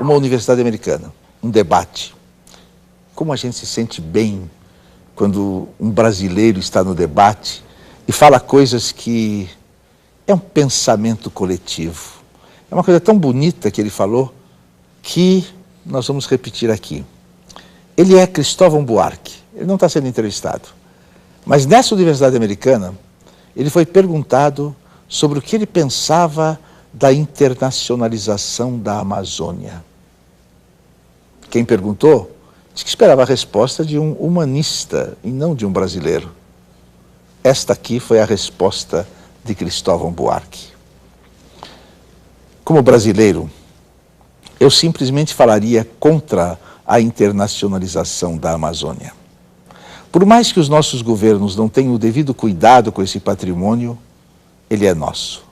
uma universidade americana, um debate. Como a gente se sente bem quando um brasileiro está no debate e fala coisas que é um pensamento coletivo. É uma coisa tão bonita que ele falou que nós vamos repetir aqui. Ele é Cristóvão Buarque, ele não está sendo entrevistado. Mas nessa universidade americana, ele foi perguntado sobre o que ele pensava da internacionalização da Amazônia. Quem perguntou disse que esperava a resposta de um humanista e não de um brasileiro. Esta aqui foi a resposta de Cristóvão Buarque. Como brasileiro, eu simplesmente falaria contra a internacionalização da Amazônia. Por mais que os nossos governos não tenham o devido cuidado com esse patrimônio, ele é nosso.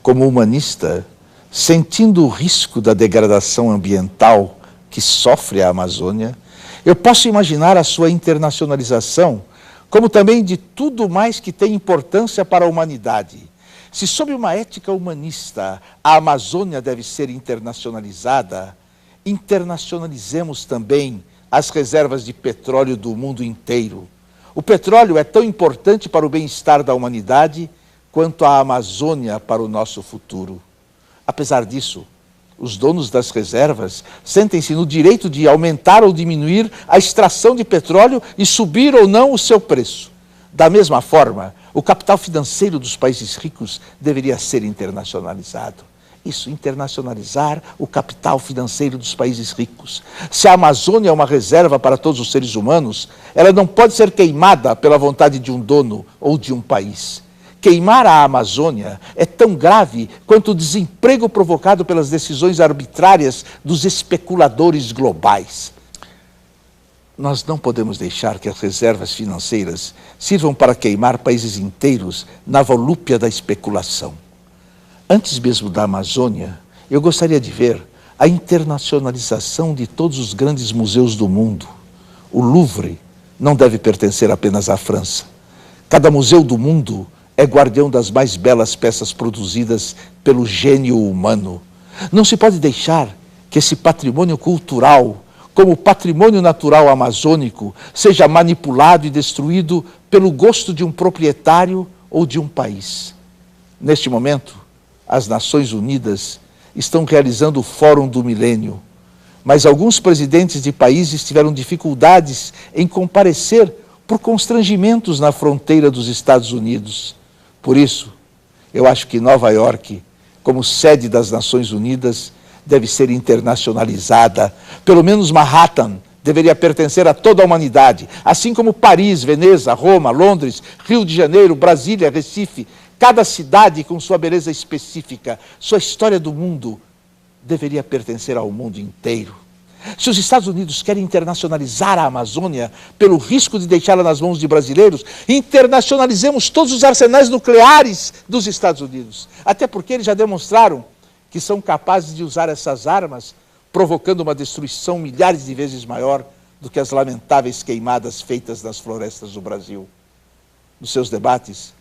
Como humanista, sentindo o risco da degradação ambiental que sofre a Amazônia, eu posso imaginar a sua internacionalização como também de tudo mais que tem importância para a humanidade. Se sob uma ética humanista a Amazônia deve ser internacionalizada, internacionalizemos também as reservas de petróleo do mundo inteiro. O petróleo é tão importante para o bem-estar da humanidade quanto a Amazônia para o nosso futuro. Apesar disso, os donos das reservas sentem-se no direito de aumentar ou diminuir a extração de petróleo e subir ou não o seu preço. Da mesma forma, o capital financeiro dos países ricos deveria ser internacionalizado. Isso, internacionalizar o capital financeiro dos países ricos. Se a Amazônia é uma reserva para todos os seres humanos, ela não pode ser queimada pela vontade de um dono ou de um país. Queimar a Amazônia é tão grave quanto o desemprego provocado pelas decisões arbitrárias dos especuladores globais. Nós não podemos deixar que as reservas financeiras sirvam para queimar países inteiros na volúpia da especulação. Antes mesmo da Amazônia, eu gostaria de ver a internacionalização de todos os grandes museus do mundo. O Louvre não deve pertencer apenas à França. Cada museu do mundo é guardião das mais belas peças produzidas pelo gênio humano. Não se pode deixar que esse patrimônio cultural, como patrimônio natural amazônico, seja manipulado e destruído pelo gosto de um proprietário ou de um país. Neste momento, as Nações Unidas estão realizando o Fórum do Milênio, mas alguns presidentes de países tiveram dificuldades em comparecer por constrangimentos na fronteira dos Estados Unidos. Por isso, eu acho que Nova York, como sede das Nações Unidas, deve ser internacionalizada. Pelo menos Manhattan deveria pertencer a toda a humanidade, assim como Paris, Veneza, Roma, Londres, Rio de Janeiro, Brasília, Recife. Cada cidade com sua beleza específica, sua história do mundo, deveria pertencer ao mundo inteiro. Se os Estados Unidos querem internacionalizar a Amazônia pelo risco de deixá-la nas mãos de brasileiros, internacionalizemos todos os arsenais nucleares dos Estados Unidos. Até porque eles já demonstraram que são capazes de usar essas armas, provocando uma destruição milhares de vezes maior do que as lamentáveis queimadas feitas nas florestas do Brasil. Nos seus debates,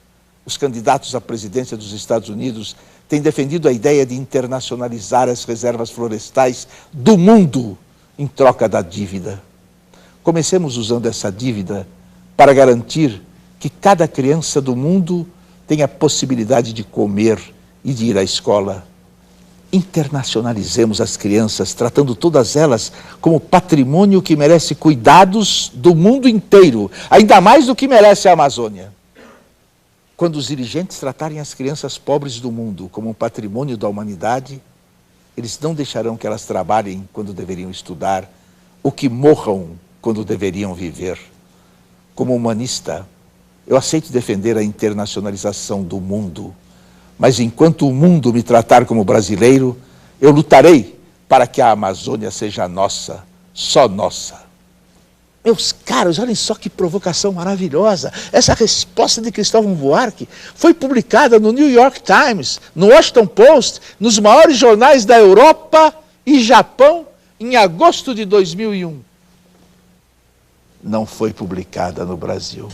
os candidatos à presidência dos Estados Unidos têm defendido a ideia de internacionalizar as reservas florestais do mundo em troca da dívida. Comecemos usando essa dívida para garantir que cada criança do mundo tenha a possibilidade de comer e de ir à escola. Internacionalizemos as crianças, tratando todas elas como patrimônio que merece cuidados do mundo inteiro, ainda mais do que merece a Amazônia. Quando os dirigentes tratarem as crianças pobres do mundo como um patrimônio da humanidade, eles não deixarão que elas trabalhem quando deveriam estudar, ou que morram quando deveriam viver. Como humanista, eu aceito defender a internacionalização do mundo, mas enquanto o mundo me tratar como brasileiro, eu lutarei para que a Amazônia seja nossa, só nossa. Meus caros, olhem só que provocação maravilhosa. Essa resposta de Cristóvão Buarque foi publicada no New York Times, no Washington Post, nos maiores jornais da Europa e Japão, em agosto de 2001. Não foi publicada no Brasil.